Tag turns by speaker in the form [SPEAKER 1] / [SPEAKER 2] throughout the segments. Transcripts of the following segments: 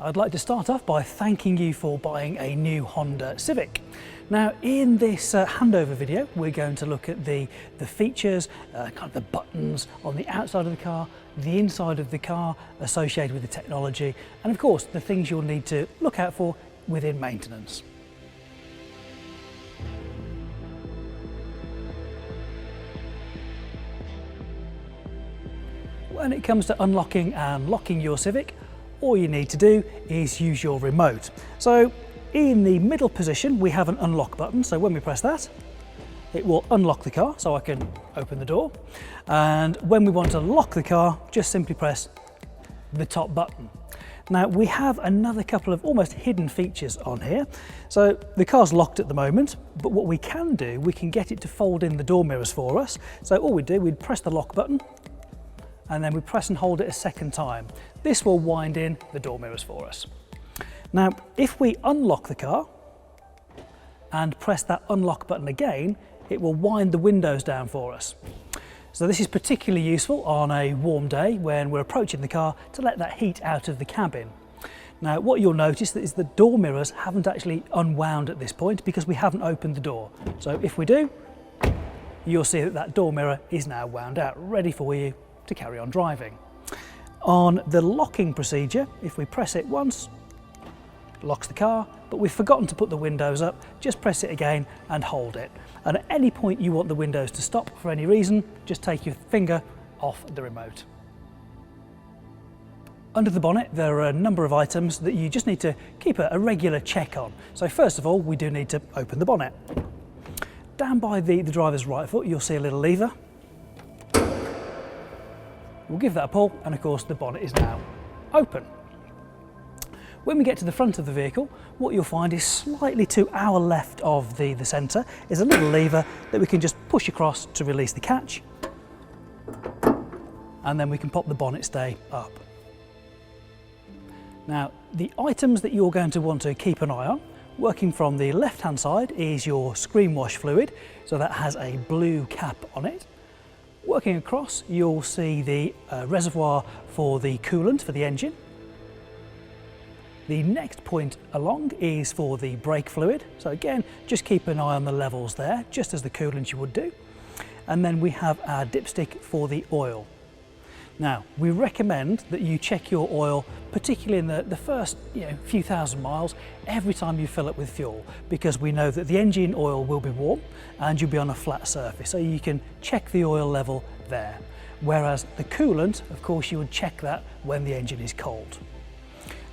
[SPEAKER 1] I'd like to start off by thanking you for buying a new Honda Civic. Now in this handover video we're going to look at the features, kind of the buttons on the outside of the car, the inside of the car associated with the technology, and of course the things you'll need to look out for within maintenance. When it comes to unlocking and locking your Civic, all you need to do is use your remote. So in the middle position we have an unlock button, so when we press that it will unlock the car so I can open the door, and when we want to lock the car just simply press the top button. Now we have another couple of almost hidden features on here. So the car's locked at the moment, but what we can do, we can get it to fold in the door mirrors for us. So all we do, we'd press the lock button and then we press and hold it a second time. This will wind in the door mirrors for us. Now, if we unlock the car and press that unlock button again, it will wind the windows down for us. So this is particularly useful on a warm day when we're approaching the car to let that heat out of the cabin. Now, what you'll notice is the door mirrors haven't actually unwound at this point because we haven't opened the door. So if we do, you'll see that that door mirror is now wound out, ready for you to carry on driving. On the locking procedure, if we press it once, it locks the car, but we've forgotten to put the windows up, just press it again and hold it. And at any point you want the windows to stop for any reason, just take your finger off the remote. Under the bonnet there are a number of items that you just need to keep a regular check on. So first of all, we do need to open the bonnet. Down by the driver's right foot you'll see a little lever. We'll give that a pull, and of course the bonnet is now open. When we get to the front of the vehicle, what you'll find is slightly to our left of the centre is a little lever that we can just push across to release the catch, and then we can pop the bonnet stay up. Now the items that you're going to want to keep an eye on, working from the left hand side, is your screen wash fluid, so that has a blue cap on it. Working across, you'll see the reservoir for the coolant for the engine. The next point along is for the brake fluid. So again, just keep an eye on the levels there, just as the coolant you would do. And then we have our dipstick for the oil. Now, we recommend that you check your oil, particularly in the first few thousand miles, every time you fill it with fuel, because we know that the engine oil will be warm and you'll be on a flat surface, so you can check the oil level there. Whereas the coolant, of course, you would check that when the engine is cold.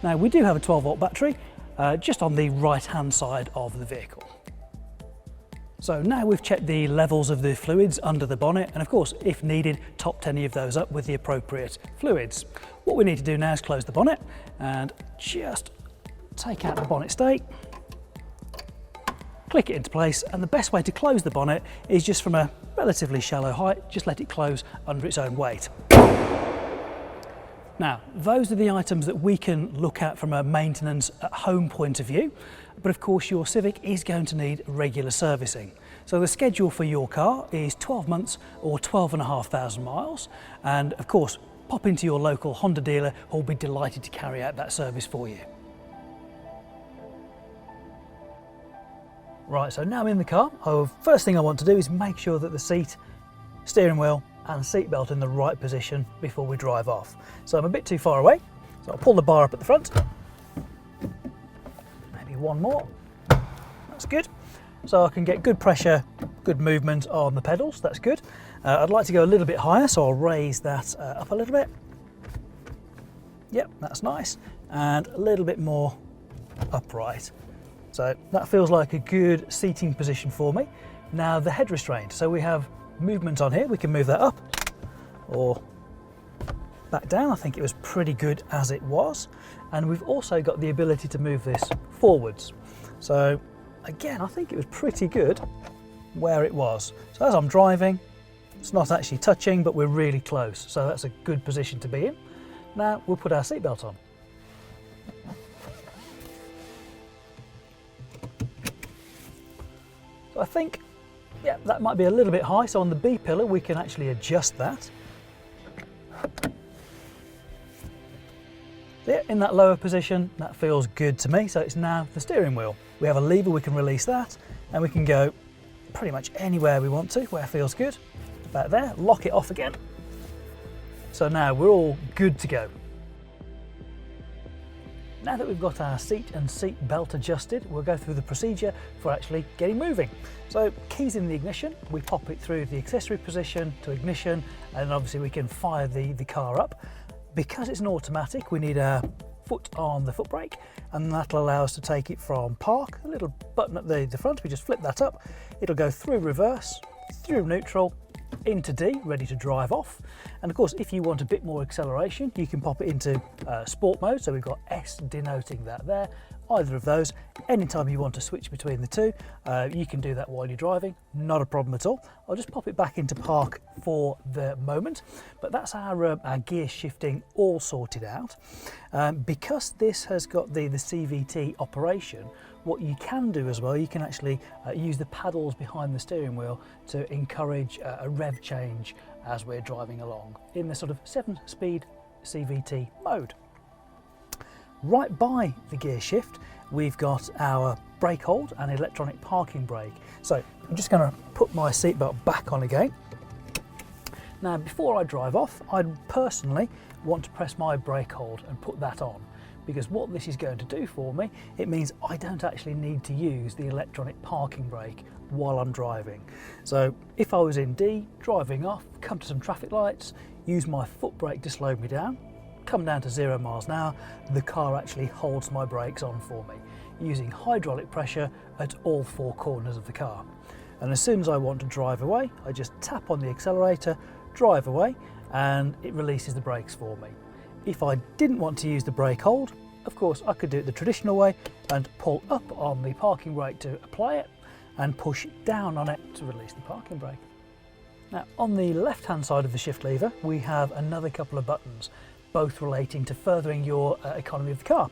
[SPEAKER 1] Now, we do have a 12-volt battery just on the right-hand side of the vehicle. So now we've checked the levels of the fluids under the bonnet, and of course, if needed, topped any of those up with the appropriate fluids. What we need to do now is close the bonnet and just take out the bonnet stay, click it into place, and the best way to close the bonnet is just from a relatively shallow height, just let it close under its own weight. Now, those are the items that we can look at from a maintenance at home point of view, but of course your Civic is going to need regular servicing. So the schedule for your car is 12 months or 12,500 miles, and of course pop into your local Honda dealer who will be delighted to carry out that service for you. Right, so now I'm in the car. First thing I want to do is make sure that the seat, steering wheel and seatbelt in the right position before we drive off. So I'm a bit too far away, so I'll pull the bar up at the front. Maybe one more, that's good. So I can get good pressure, good movement on the pedals, that's good. I'd like to go a little bit higher, so I'll raise that up a little bit. Yep, that's nice. And a little bit more upright. So that feels like a good seating position for me. Now the head restraint, so we have movement on here, we can move that up or back down. I think it was pretty good as it was, and we've also got the ability to move this forwards. So again, I think it was pretty good where it was. So as I'm driving, it's not actually touching, but we're really close, so that's a good position to be in. Now we'll put our seatbelt on. So I think, yeah, that might be a little bit high, so on the B pillar we can actually adjust that. Yeah, in that lower position, that feels good to me. So it's now the steering wheel. We have a lever, we can release that, and we can go pretty much anywhere we want to, where it feels good. About there, lock it off again. So now we're all good to go. Now that we've got our seat and seat belt adjusted, we'll go through the procedure for actually getting moving. So keys in the ignition, we pop it through the accessory position to ignition, and obviously we can fire the car up. Because it's an automatic, we need a foot on the foot brake, and that'll allow us to take it from park, a little button at the front, we just flip that up, it'll go through reverse, through neutral, into D, ready to drive off. And of course, if you want a bit more acceleration, you can pop it into sport mode, so we've got S denoting that there. Either of those, anytime you want to switch between the two, you can do that while you're driving, not a problem at all. I'll just pop it back into park for the moment, but that's our gear shifting all sorted out. Because this has got the CVT operation, what you can do as well, you can actually use the paddles behind the steering wheel to encourage a rev change as we're driving along in the sort of 7-speed CVT mode. Right by the gear shift, we've got our brake hold and electronic parking brake. So I'm just going to put my seatbelt back on again. Now, before I drive off, I'd personally want to press my brake hold and put that on, because what this is going to do for me, it means I don't actually need to use the electronic parking brake while I'm driving. So if I was in D, driving off, come to some traffic lights, use my foot brake to slow me down, come down to 0 miles an hour, the car actually holds my brakes on for me, using hydraulic pressure at all 4 corners of the car. And as soon as I want to drive away, I just tap on the accelerator, drive away, and it releases the brakes for me. If I didn't want to use the brake hold, of course I could do it the traditional way and pull up on the parking brake to apply it and push down on it to release the parking brake. Now, on the left hand side of the shift lever, we have another couple of buttons, both relating to furthering your economy of the car.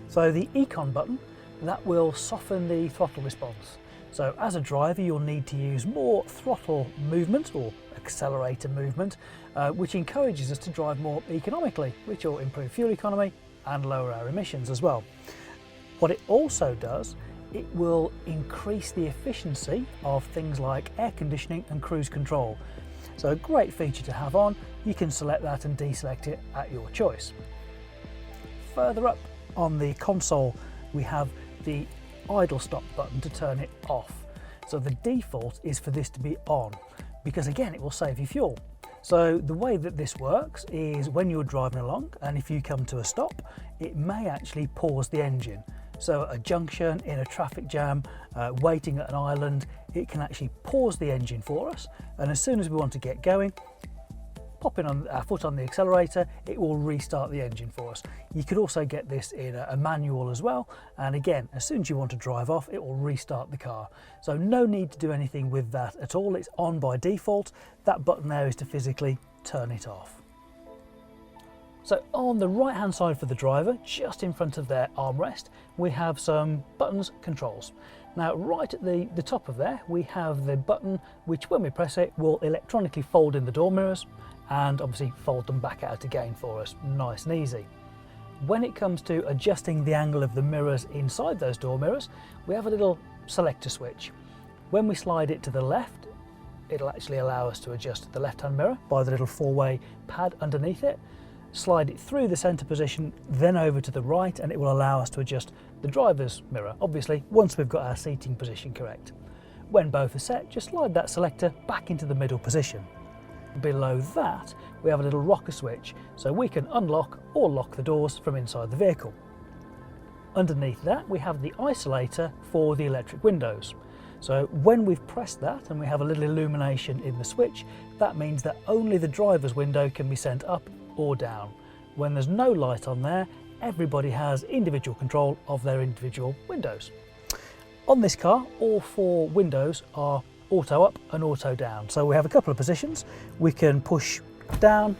[SPEAKER 1] So the Econ button, that will soften the throttle response. So as a driver, you'll need to use more throttle movement or accelerator movement, which encourages us to drive more economically, which will improve fuel economy and lower our emissions as well. What it also does, it will increase the efficiency of things like air conditioning and cruise control. So a great feature to have on. You can select that and deselect it at your choice. Further up on the console, we have the idle stop button to turn it off. So the default is for this to be on, because again, it will save you fuel. So the way that this works is when you're driving along, and if you come to a stop, it may actually pause the engine. So at a junction, in a traffic jam, waiting at an island, it can actually pause the engine for us. And as soon as we want to get going, popping on our foot on the accelerator, it will restart the engine for us. You could also get this in a manual as well. And again, as soon as you want to drive off, it will restart the car. So no need to do anything with that at all. It's on by default. That button there is to physically turn it off. So on the right hand side for the driver, just in front of their armrest, we have some buttons, controls. Now right at the top of there, we have the button which when we press it will electronically fold in the door mirrors and obviously fold them back out again for us, nice and easy. When it comes to adjusting the angle of the mirrors inside those door mirrors, we have a little selector switch. When we slide it to the left, it'll actually allow us to adjust the left hand mirror by the little 4-way pad underneath it. Slide it through the center position, then over to the right, and it will allow us to adjust the driver's mirror, obviously once we've got our seating position correct. When both are set, just slide that selector back into the middle position. Below that, we have a little rocker switch, so we can unlock or lock the doors from inside the vehicle. Underneath that, we have the isolator for the electric windows. So when we've pressed that and we have a little illumination in the switch, that means that only the driver's window can be sent up or down. When there's no light on there, everybody has individual control of their individual windows. On this car, all 4 windows are auto up and auto down. So we have a couple of positions. We can push down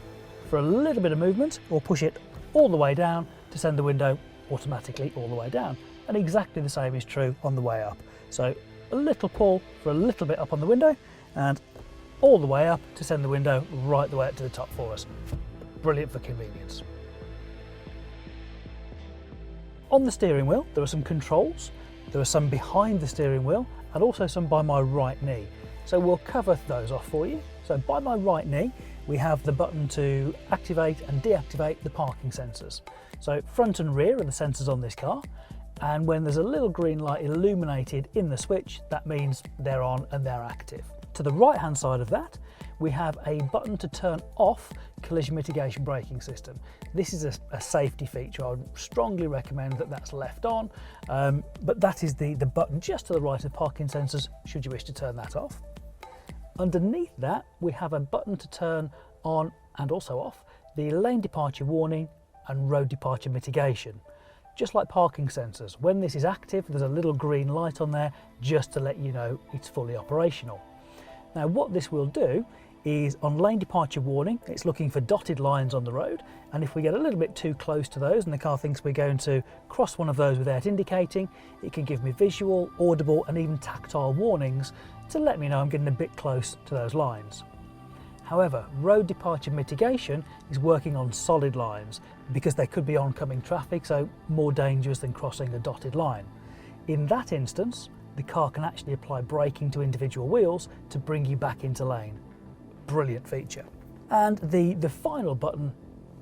[SPEAKER 1] for a little bit of movement, or push it all the way down to send the window automatically all the way down. And exactly the same is true on the way up. So a little pull for a little bit up on the window and all the way up to send the window right the way up to the top for us. Brilliant for convenience. on the steering wheel, there are some controls. There are some behind the steering wheel and also some by my right knee. So we'll cover those off for you. So by my right knee, we have the button to activate and deactivate the parking sensors. So front and rear are the sensors on this car. And when there's a little green light illuminated in the switch, that means they're on and they're active. To the right hand side of that, we have a button to turn off collision mitigation braking system. This is a safety feature. I would strongly recommend that that's left on, but that is the button just to the right of parking sensors, should you wish to turn that off. Underneath that, we have a button to turn on and also off the lane departure warning and road departure mitigation. Just like parking sensors, when this is active, there's a little green light on there just to let you know it's fully operational. Now what this will do is on lane departure warning, it's looking for dotted lines on the road, and if we get a little bit too close to those and the car thinks we're going to cross one of those without indicating, it can give me visual, audible and even tactile warnings to let me know I'm getting a bit close to those lines. However, road departure mitigation is working on solid lines because there could be oncoming traffic, so more dangerous than crossing a dotted line. In that instance, the car can actually apply braking to individual wheels to bring you back into lane. Brilliant feature. And the final button,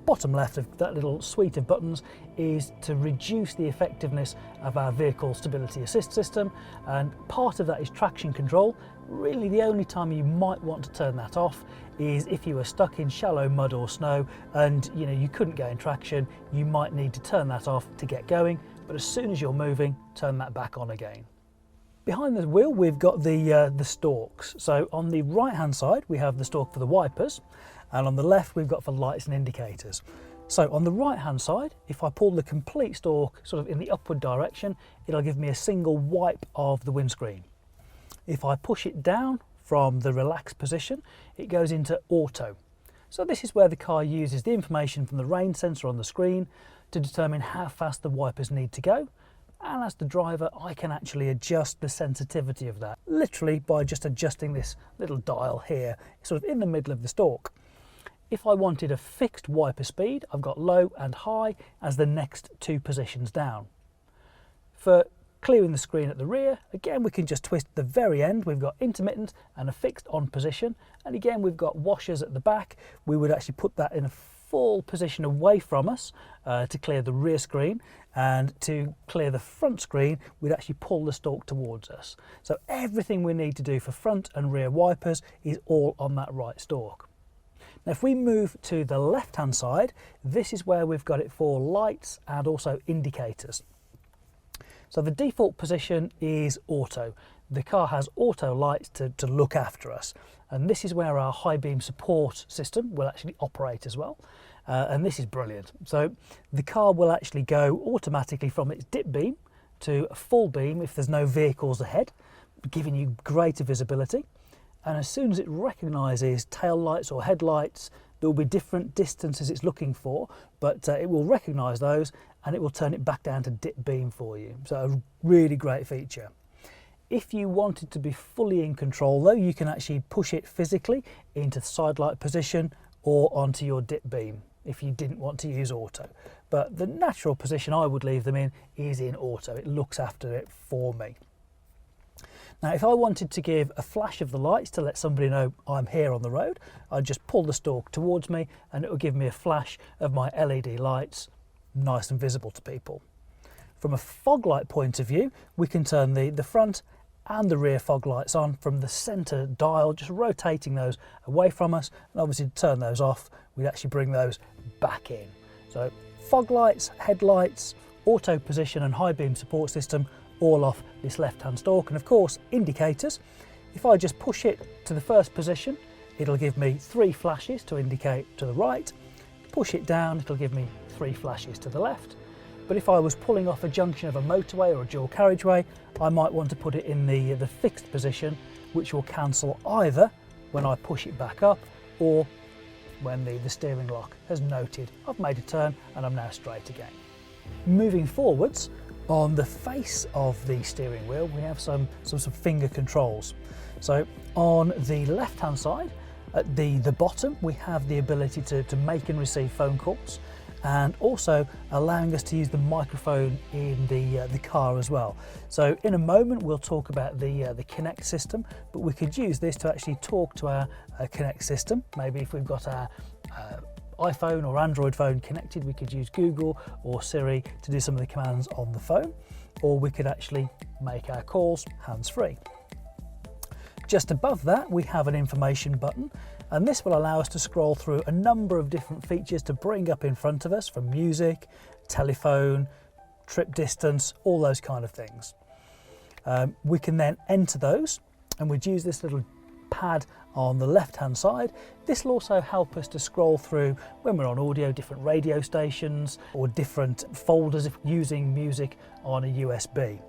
[SPEAKER 1] bottom left of that little suite of buttons, is to reduce the effectiveness of our vehicle stability assist system, and part of that is traction control. Really the only time you might want to turn that off is if you were stuck in shallow mud or snow and you couldn't gain traction. You might need to turn that off to get going, but as soon as you're moving, turn that back on again. Behind the wheel, we've got the stalks. So on the right hand side, we have the stalk for the wipers, and on the left, we've got for lights and indicators. So on the right hand side, if I pull the complete stalk sort of in the upward direction, it'll give me a single wipe of the windscreen. If I push it down from the relaxed position, it goes into auto. So this is where the car uses the information from the rain sensor on the screen to determine how fast the wipers need to go. And as the driver, I can actually adjust the sensitivity of that, literally by just adjusting this little dial here, sort of in the middle of the stalk. If I wanted a fixed wiper speed, I've got low and high as the next two positions down. For clearing the screen at the rear, again, we can just twist the very end. We've got intermittent and a fixed on position. And again, we've got washers at the back. We would actually put that in a full position away from us to clear the rear screen, and to clear the front screen we'd actually pull the stalk towards us. So everything we need to do for front and rear wipers is all on that right stalk. Now if we move to the left hand side, this is where we've got it for lights and also indicators. So the default position is auto. The car has auto lights to look after us, and this is where our high beam support system will actually operate as well, and this is brilliant. So the car will actually go automatically from its dip beam to a full beam if there's no vehicles ahead, giving you greater visibility. And as soon as it recognises tail lights or headlights, there will be different distances it's looking for, but it will recognise those and it will turn it back down to dip beam for you. So a really great feature. If you wanted to be fully in control though, you can actually push it physically into the side light position or onto your dip beam if you didn't want to use auto. But the natural position I would leave them in is in auto. It looks after it for me. Now if I wanted to give a flash of the lights to let somebody know I'm here on the road, I'd just pull the stalk towards me and it will give me a flash of my LED lights, nice and visible to people. From a fog light point of view, we can turn the front and the rear fog lights on from the centre dial, just rotating those away from us, and obviously to turn those off, we'd actually bring those back in. So fog lights, headlights, auto position and high beam support system, all off this left hand stalk. And of course indicators, if I just push it to the first position, it'll give me 3 flashes to indicate to the right. Push it down, it'll give me 3 flashes to the left. But if I was pulling off a junction of a motorway or a dual carriageway, I might want to put it in the fixed position, which will cancel either when I push it back up or when the steering lock has noted I've made a turn and I'm now straight again. Moving forwards, on the face of the steering wheel, we have some finger controls. So on the left hand side, at the bottom, we have the ability to make and receive phone calls. and also allowing us to use the microphone in the car as well. So in a moment we'll talk about the Connect system, but we could use this to actually talk to our Connect system. Maybe if we've got our iPhone or Android phone connected, we could use Google or Siri to do some of the commands on the phone, or we could actually make our calls hands-free. Just above that we have an information button, and this will allow us to scroll through a number of different features to bring up in front of us, from music, telephone, trip distance, all those kind of things. We can then enter those, and we'd use this little pad on the left hand side. This will also help us to scroll through, when we're on audio, different radio stations or different folders if using music on a USB.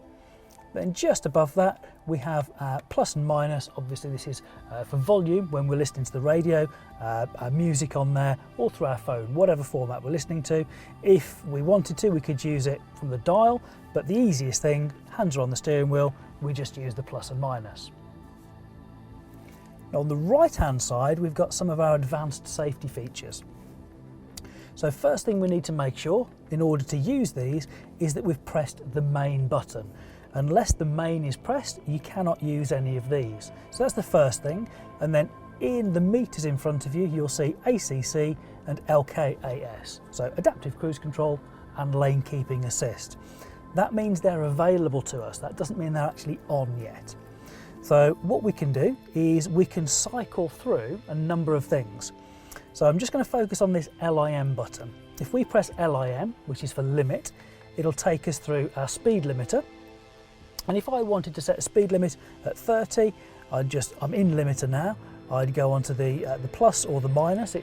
[SPEAKER 1] Then just above that we have plus and minus. Obviously this is for volume when we're listening to the radio, our music on there, or through our phone, whatever format we're listening to. If we wanted to, we could use it from the dial, but the easiest thing, hands are on the steering wheel, we just use the plus and minus. Now on the right hand side we've got some of our advanced safety features. So first thing we need to make sure in order to use these is that we've pressed the main button. Unless the main is pressed, you cannot use any of these. So that's the first thing. And then in the meters in front of you, you'll see ACC and LKAS. So adaptive cruise control and lane keeping assist. That means they're available to us. That doesn't mean they're actually on yet. So what we can do is we can cycle through a number of things. So I'm just going to focus on this LIM button. If we press LIM, which is for limit, it'll take us through our speed limiter. And if I wanted to set a speed limit at 30, I'm in limiter now, I'd go onto the plus or the minus.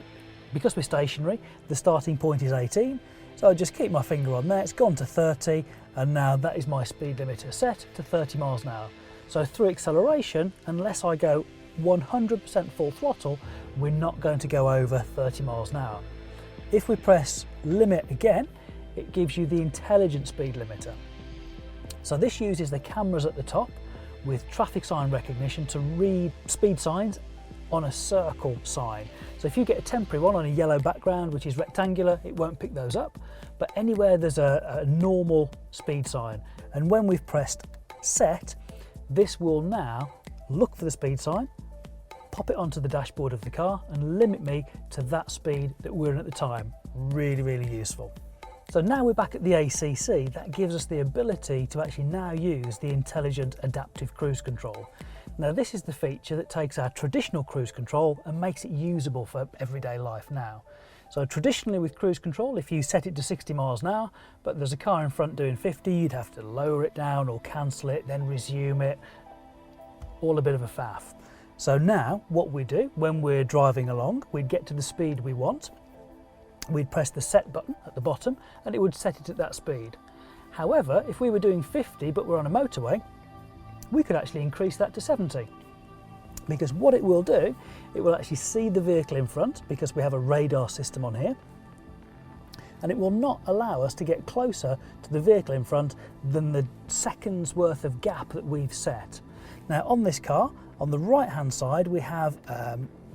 [SPEAKER 1] Because we're stationary, the starting point is 18, so I just keep my finger on there, it's gone to 30, and now that is my speed limiter set to 30 miles an hour. So through acceleration, unless I go 100% full throttle, we're not going to go over 30 miles an hour. If we press limit again, it gives you the intelligent speed limiter. So this uses the cameras at the top with traffic sign recognition to read speed signs on a circle sign. So if you get a temporary one on a yellow background which is rectangular, it won't pick those up, but anywhere there's a normal speed sign, and when we've pressed set, this will now look for the speed sign, pop it onto the dashboard of the car and limit me to that speed that we're in at the time. Really, really useful. So now we're back at the ACC, that gives us the ability to actually now use the intelligent adaptive cruise control. Now this is the feature that takes our traditional cruise control and makes it usable for everyday life now. So traditionally with cruise control, if you set it to 60 miles an hour, but there's a car in front doing 50, you'd have to lower it down or cancel it, then resume it, all a bit of a faff. So now what we do when we're driving along, we'd get to the speed we want, we'd press the set button at the bottom and it would set it at that speed. However, if we were doing 50 but we're on a motorway, we could actually increase that to 70. Because what it will do, it will actually see the vehicle in front because we have a radar system on here, and it will not allow us to get closer to the vehicle in front than the seconds worth of gap that we've set. Now on this car, on the right hand side, we have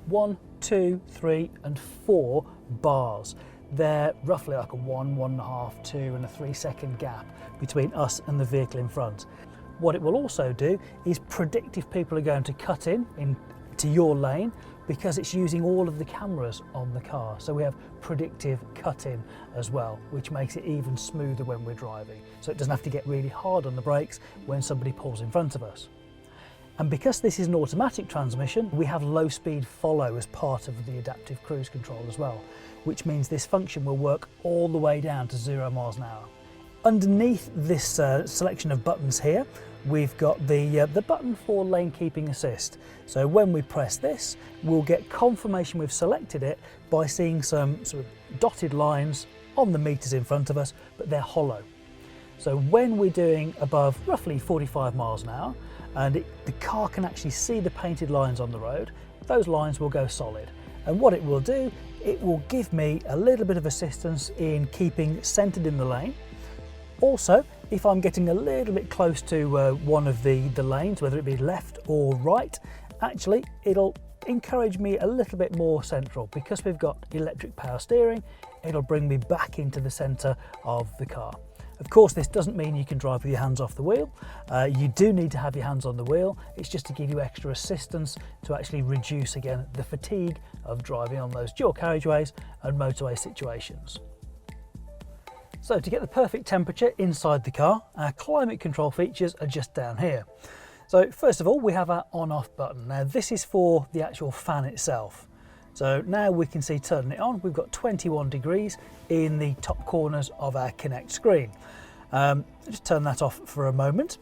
[SPEAKER 1] 1, 2, 3 and 4 bars. They're roughly like a 1, 1.5, 2 and a 3-second gap between us and the vehicle in front. What it will also do is predict if people are going to cut into your lane, because it's using all of the cameras on the car. So we have predictive cut-in as well, which makes it even smoother when we're driving. So it doesn't have to get really hard on the brakes when somebody pulls in front of us. And because this is an automatic transmission, we have low speed follow as part of the adaptive cruise control as well, which means this function will work all the way down to 0 miles an hour. Underneath this selection of buttons here, we've got the button for lane keeping assist. So when we press this, we'll get confirmation we've selected it by seeing some sort of dotted lines on the meters in front of us, but they're hollow. So when we're doing above roughly 45 miles an hour, and the car can actually see the painted lines on the road, those lines will go solid. And what it will do, it will give me a little bit of assistance in keeping centered in the lane. Also, if I'm getting a little bit close to one of the lanes, whether it be left or right, actually it'll encourage me a little bit more central. Because we've got electric power steering, it'll bring me back into the centre of the car. Of course, this doesn't mean you can drive with your hands off the wheel. You do need to have your hands on the wheel. It's just to give you extra assistance to actually reduce, again, the fatigue of driving on those dual carriageways and motorway situations. So to get the perfect temperature inside the car, our climate control features are just down here. So first of all, we have our on-off button. Now this is for the actual fan itself. So now we can see turning it on, we've got 21 degrees in the top corners of our Connect screen. Just turn that off for a moment.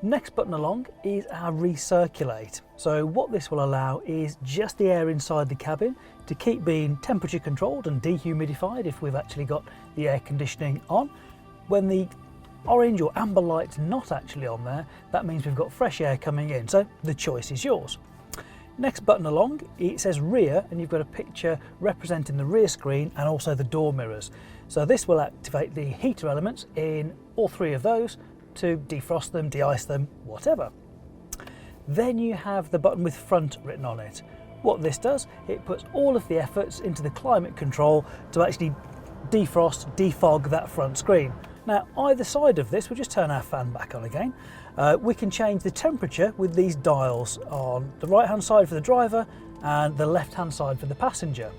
[SPEAKER 1] Next button along is our recirculate. So what this will allow is just the air inside the cabin to keep being temperature controlled and dehumidified if we've actually got the air conditioning on. When the orange or amber light's not actually on there, that means we've got fresh air coming in, so the choice is yours. Next button along, it says rear, and you've got a picture representing the rear screen and also the door mirrors. So this will activate the heater elements in all three of those to defrost them, de-ice them, whatever. Then you have the button with front written on it. What this does, it puts all of the efforts into the climate control to actually defrost, defog that front screen. Now either side of this, we'll just turn our fan back on again. We can change the temperature with these dials on the right hand side for the driver and the left hand side for the passenger.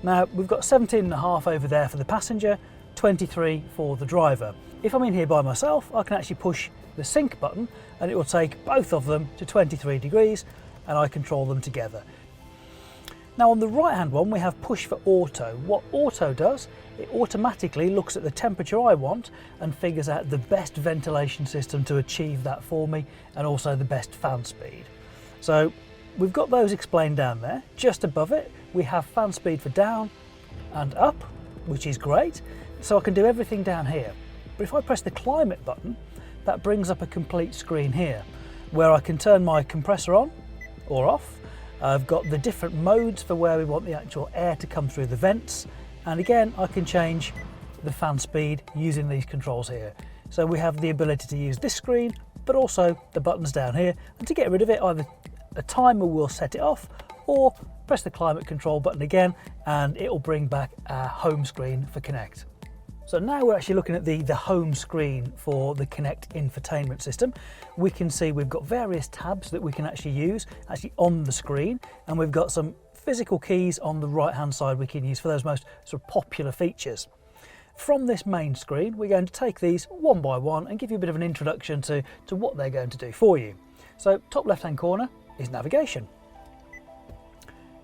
[SPEAKER 1] Now we've got 17.5 over there for the passenger, 23 for the driver. If I'm in here by myself, I can actually push the sync button and it will take both of them to 23 degrees and I control them together. Now on the right hand one we have push for auto. What auto does, it automatically looks at the temperature I want and figures out the best ventilation system to achieve that for me and also the best fan speed. So we've got those explained down there. Just above it we have fan speed for down and up, which is great. So I can do everything down here. But if I press the climate button, that brings up a complete screen here where I can turn my compressor on or off. I've got the different modes for where we want the actual air to come through the vents, and again I can change the fan speed using these controls here. So we have the ability to use this screen but also the buttons down here, and to get rid of it either a timer will set it off or press the climate control button again and it will bring back our home screen for Connect. So now we're actually looking at the home screen for the Connect infotainment system. We can see we've got various tabs that we can actually use on the screen, and we've got some physical keys on the right hand side we can use for those most sort of popular features. From this main screen we're going to take these one by one and give you a bit of an introduction to what they're going to do for you. So top left hand corner is navigation.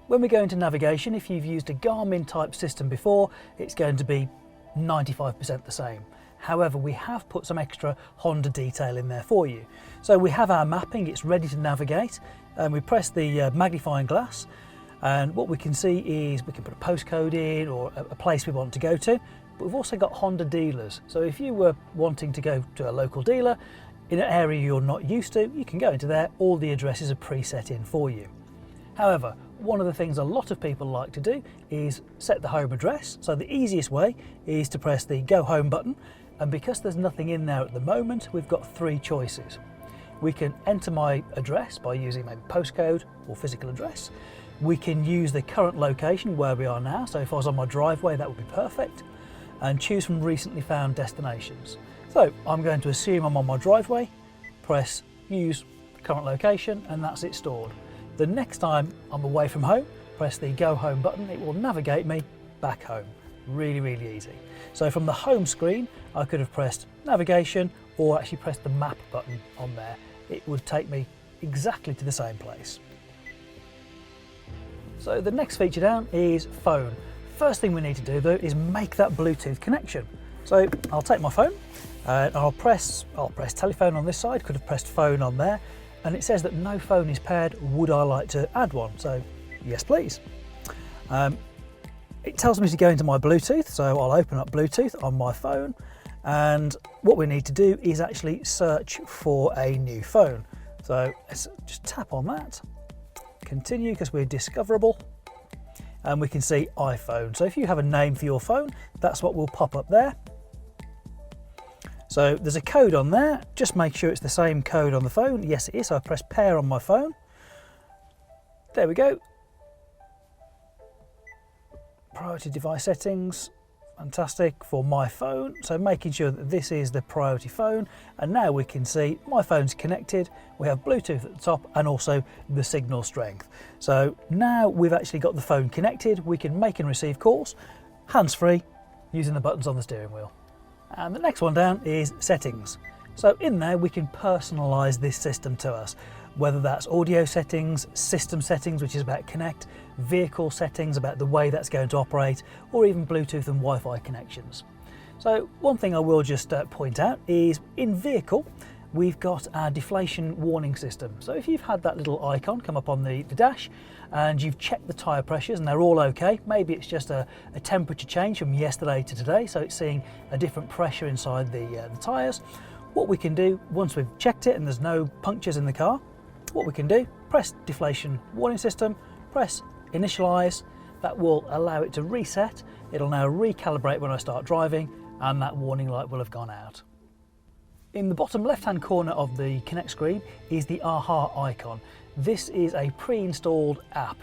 [SPEAKER 1] When we go into navigation, if you've used a Garmin type system before, it's going to be 95% the same. However, we have put some extra Honda detail in there for you. So we have our mapping, it's ready to navigate, and we press the magnifying glass, and what we can see is we can put a postcode in or a place we want to go to, but we've also got Honda dealers. So if you were wanting to go to a local dealer in an area you're not used to, you can go into there, all the addresses are preset in for you. However, one of the things a lot of people like to do is set the home address. So the easiest way is to press the Go Home button, and because there's nothing in there at the moment, we've got three choices. We can enter my address by using maybe postcode or physical address. We can use the current location where we are now, so if I was on my driveway that would be perfect, and choose from recently found destinations. So I'm going to assume I'm on my driveway, press use current location, and that's it stored. The next time I'm away from home, press the Go Home button, it will navigate me back home. Really, really easy. So from the home screen, I could have pressed navigation or actually pressed the map button on there. It would take me exactly to the same place. So the next feature down is phone. First thing we need to do though is make that Bluetooth connection. So I'll take my phone and I'll press telephone on this side, could have pressed phone on there, and it says that no phone is paired. Would I like to add one? So yes please. It tells me to go into my Bluetooth, so I'll open up Bluetooth on my phone, and what we need to do is actually search for a new phone. So let's just tap on that, continue because we're discoverable, and we can see iPhone. So if you have a name for your phone, that's what will pop up there. So there's a code on there, just make sure it's the same code on the phone. Yes it is, so I press pair on my phone. There we go. Priority device settings, Fantastic for my phone, so making sure that this is the priority phone, and now we can see my phone's connected. We have Bluetooth at the top and also the signal strength. So now we've actually got the phone connected, we can make and receive calls hands-free using the buttons on the steering wheel. And the next one down is settings. So in there we can personalize this system to us, whether that's audio settings, system settings, which is about connect, vehicle settings, about the way that's going to operate, or even Bluetooth and Wi-Fi connections. So one thing I will just point out is in vehicle, we've got our deflation warning system. So if you've had that little icon come up on the dash and you've checked the tyre pressures and they're all okay, maybe it's just a temperature change from yesterday to today, so it's seeing a different pressure inside the tyres. What we can do, once we've checked it and there's no punctures in the car, what we can do, press deflation warning system, press initialize, that will allow it to reset. It'll now recalibrate when I start driving and that warning light will have gone out. In the bottom left hand corner of the Connect screen is the AHA icon. This is a pre-installed app.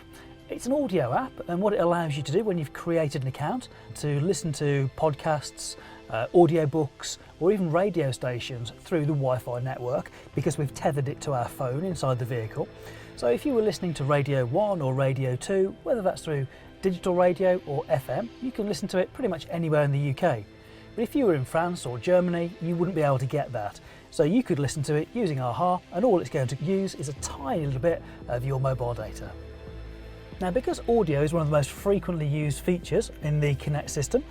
[SPEAKER 1] It's an audio app, and what it allows you to do when you've created an account to listen to podcasts, audiobooks, or even radio stations through the Wi-Fi network, because we've tethered it to our phone inside the vehicle. So if you were listening to Radio 1 or Radio 2, whether that's through digital radio or FM, you can listen to it pretty much anywhere in the UK. But if you were in France or Germany, you wouldn't be able to get that. So you could listen to it using AHA, and all it's going to use is a tiny little bit of your mobile data. Now, because audio is one of the most frequently used features in the Connect system,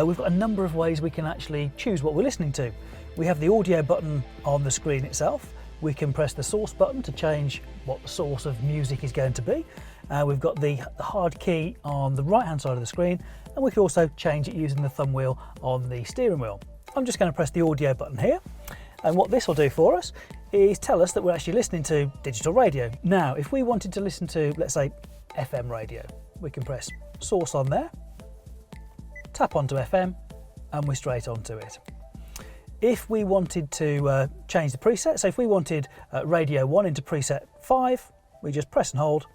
[SPEAKER 1] we've got a number of ways we can actually choose what we're listening to. We have the audio button on the screen itself. We can press the source button to change what the source of music is going to be. We've got the hard key on the right hand side of the screen, and we can also change it using the thumb wheel on the steering wheel. I'm just going to press the audio button here, and what this will do for us is tell us that we're actually listening to digital radio. Now, if we wanted to listen to, let's say, FM radio, we can press source on there, tap onto FM, and we're straight onto it. If we wanted to change the preset, so if we wanted Radio 1 into preset 5, we just press and hold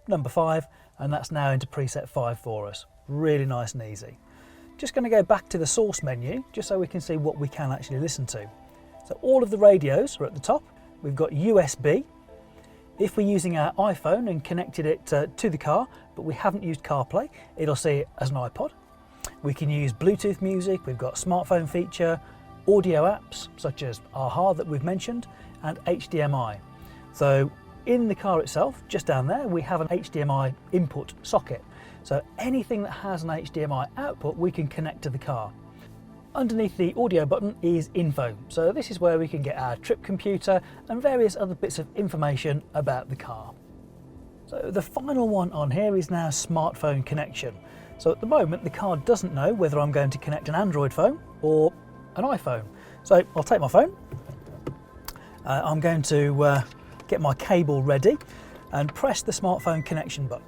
[SPEAKER 1] number 5, and that's now into preset 5 for us. Really nice and easy. Just going to go back to the source menu, just so we can see what we can actually listen to. So all of the radios are at the top. We've got USB. If we're using our iPhone and connected it to the car, but we haven't used CarPlay, it'll see it as an iPod. We can use Bluetooth music, we've got smartphone feature, audio apps such as AHA that we've mentioned, and HDMI. So in the car itself, just down there, we have an HDMI input socket. So anything that has an HDMI output, we can connect to the car. Underneath the audio button is info. So this is where we can get our trip computer and various other bits of information about the car. So the final one on here is now smartphone connection. So at the moment, the car doesn't know whether I'm going to connect an Android phone or an iPhone. So I'll take my phone. I'm going to get my cable ready and press the smartphone connection button.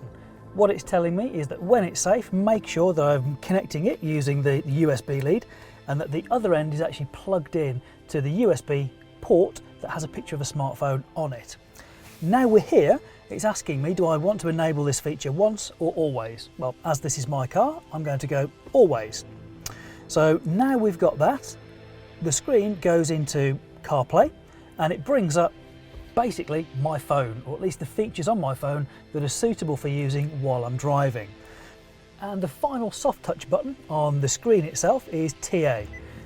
[SPEAKER 1] What it's telling me is that when it's safe, make sure that I'm connecting it using the USB lead, and that the other end is actually plugged in to the USB port that has a picture of a smartphone on it. Now we're here, it's asking me, do I want to enable this feature once or always? Well, as this is my car, I'm going to go always. So now we've got that, the screen goes into CarPlay, and it brings up basically my phone, or at least the features on my phone that are suitable for using while I'm driving. And the final soft touch button on the screen itself is TA.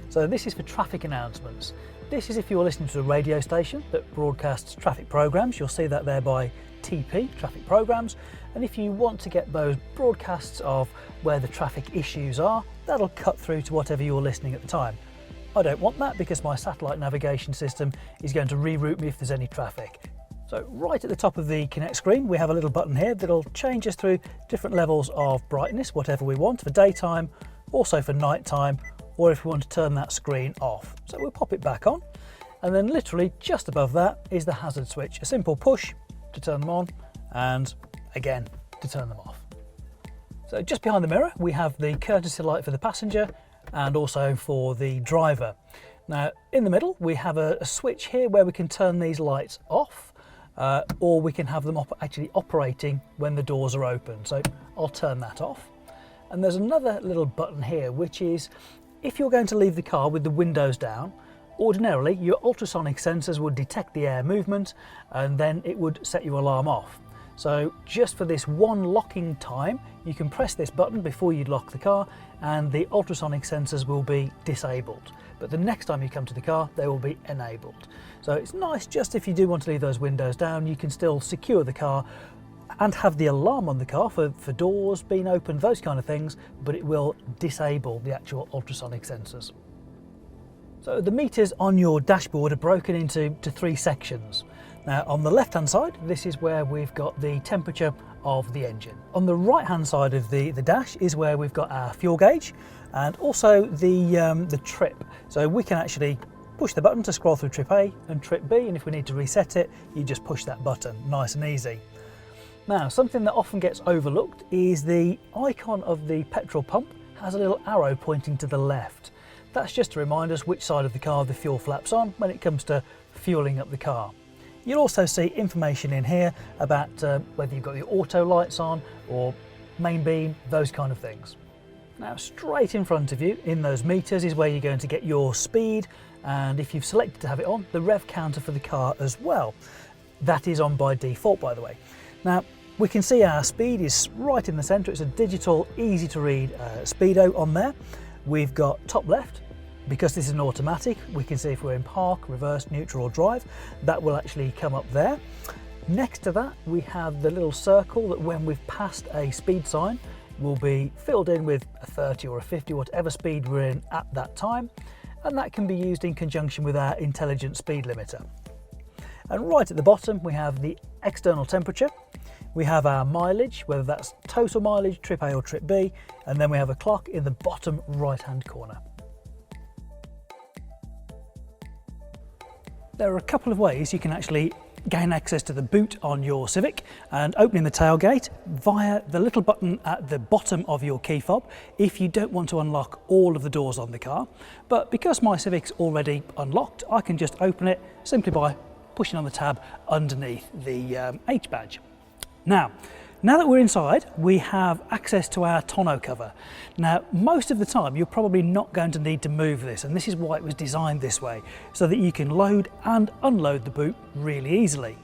[SPEAKER 1] So this is for traffic announcements. This is if you're listening to a radio station that broadcasts traffic programs, you'll see that there by TP, traffic programs. And if you want to get those broadcasts of where the traffic issues are, that'll cut through to whatever you're listening at the time. I don't want that because my satellite navigation system is going to reroute me if there's any traffic. So right at the top of the Connect screen, we have a little button here that'll change us through different levels of brightness, whatever we want, for daytime, also for nighttime, or if we want to turn that screen off. So we'll pop it back on, and then literally just above that is the hazard switch. A simple push to turn them on, and again to turn them off. So just behind the mirror, we have the courtesy light for the passenger and also for the driver. Now in the middle, we have a switch here where we can turn these lights off, or we can have them actually operating when the doors are open. So I'll turn that off. And there's another little button here, which is if you're going to leave the car with the windows down, ordinarily your ultrasonic sensors would detect the air movement and then it would set your alarm off. So just for this one locking time, you can press this button before you lock the car and the ultrasonic sensors will be disabled. But the next time you come to the car, they will be enabled. So it's nice just if you do want to leave those windows down, you can still secure the car and have the alarm on the car for doors being opened, those kind of things, but it will disable the actual ultrasonic sensors. So the meters on your dashboard are broken into three sections. Now on the left hand side, this is where we've got the temperature of the engine. On the right hand side of the dash is where we've got our fuel gauge and also the trip. So we can actually push the button to scroll through trip A and trip B, and if we need to reset it, you just push that button, nice and easy. Now, something that often gets overlooked is the icon of the petrol pump has a little arrow pointing to the left. That's just to remind us which side of the car the fuel flap's on when it comes to fueling up the car. You'll also see information in here about whether you've got the auto lights on or main beam, those kind of things. Now, straight in front of you in those meters is where you're going to get your speed, and if you've selected to have it on, the rev counter for the car as well. That is on by default, by the way. Now, we can see our speed is right in the centre. It's a digital, easy to read speedo on there. We've got top left, because this is an automatic, we can see if we're in park, reverse, neutral or drive. That will actually come up there. Next to that, we have the little circle that when we've passed a speed sign will be filled in with a 30 or a 50, whatever speed we're in at that time. And that can be used in conjunction with our intelligent speed limiter. And right at the bottom, we have the external temperature. We have our mileage, whether that's total mileage, trip A or trip B, and then we have a clock in the bottom right-hand corner. There are a couple of ways you can actually gain access to the boot on your Civic, and opening the tailgate via the little button at the bottom of your key fob if you don't want to unlock all of the doors on the car. But because my Civic's already unlocked, I can just open it simply by pushing on the tab underneath the H badge. Now that we're inside, we have access to our tonneau cover. Now, most of the time, you're probably not going to need to move this, and this is why it was designed this way, so that you can load and unload the boot really easily.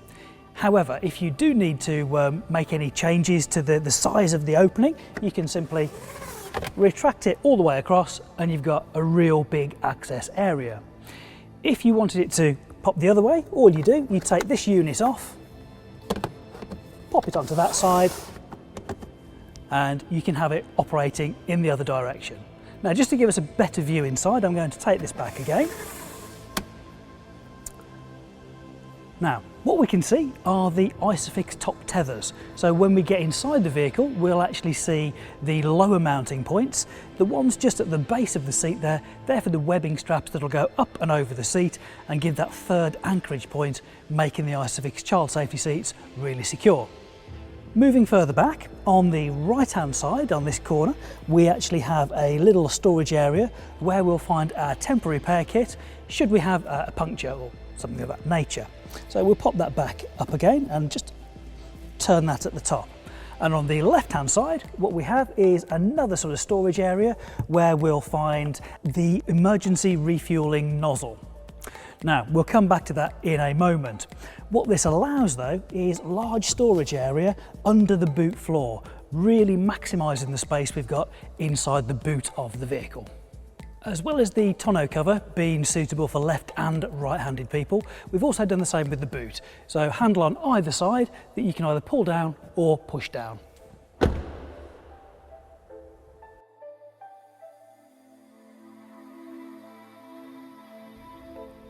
[SPEAKER 1] However, if you do need to make any changes to the size of the opening, you can simply retract it all the way across, and you've got a real big access area. If you wanted it to pop the other way, all you do, you take this unit off, pop it onto that side, and you can have it operating in the other direction. Now, just to give us a better view inside, I'm going to take this back again. Now, what we can see are the Isofix top tethers. So when we get inside the vehicle, we'll actually see the lower mounting points. The ones just at the base of the seat there, they're for the webbing straps that'll go up and over the seat and give that third anchorage point, making the Isofix child safety seats really secure. Moving further back, on the right-hand side, on this corner, we actually have a little storage area where we'll find our temporary repair kit, should we have a puncture or something of that nature. So we'll pop that back up again and just turn that at the top. And on the left-hand side, what we have is another sort of storage area where we'll find the emergency refueling nozzle. Now, we'll come back to that in a moment. What this allows though is large storage area under the boot floor, really maximising the space we've got inside the boot of the vehicle. As well as the tonneau cover being suitable for left and right-handed people, we've also done the same with the boot. So handle on either side that you can either pull down or push down.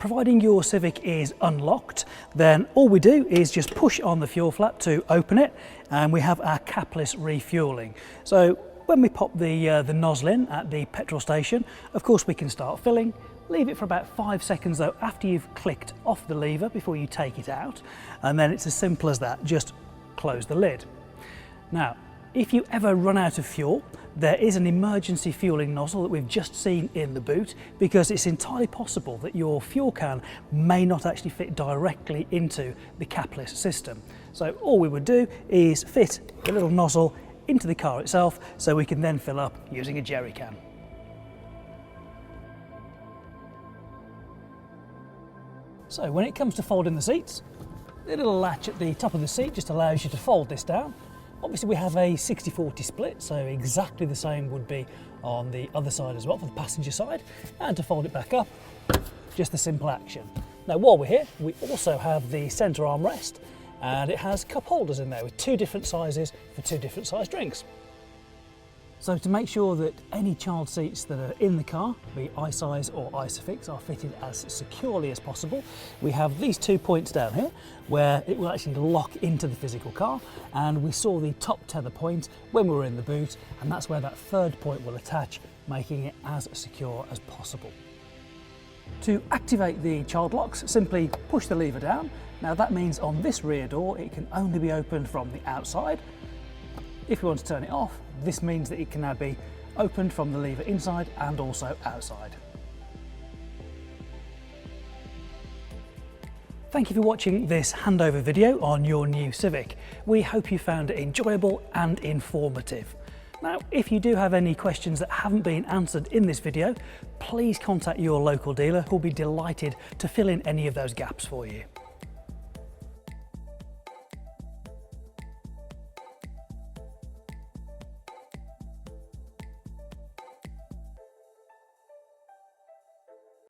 [SPEAKER 1] Providing your Civic is unlocked, then all we do is just push on the fuel flap to open it, and we have our capless refueling. So when we pop the nozzle in at the petrol station, of course we can start filling. Leave it for about 5 seconds though after you've clicked off the lever before you take it out, and then it's as simple as that, just close the lid. Now, if you ever run out of fuel, there is an emergency fueling nozzle that we've just seen in the boot, because it's entirely possible that your fuel can may not actually fit directly into the capless system. So all we would do is fit the little nozzle into the car itself so we can then fill up using a jerry can. So when it comes to folding the seats, the little latch at the top of the seat just allows you to fold this down. Obviously we have a 60-40 split, so exactly the same would be on the other side as well, for the passenger side. And to fold it back up, just the simple action. Now while we're here, we also have the centre armrest, and it has cup holders in there with 2 different sizes for 2 different sized drinks. So to make sure that any child seats that are in the car, be iSize or Isofix, are fitted as securely as possible, we have these 2 points down here where it will actually lock into the physical car, and we saw the top tether point when we were in the boot, and that's where that 3rd point will attach, making it as secure as possible. To activate the child locks, simply push the lever down. Now that means on this rear door it can only be opened from the outside. If we want to turn it off, this means that it can now be opened from the lever inside and also outside. Thank you for watching this handover video on your new Civic. We hope you found it enjoyable and informative. Now, if you do have any questions that haven't been answered in this video, please contact your local dealer who'll be delighted to fill in any of those gaps for you.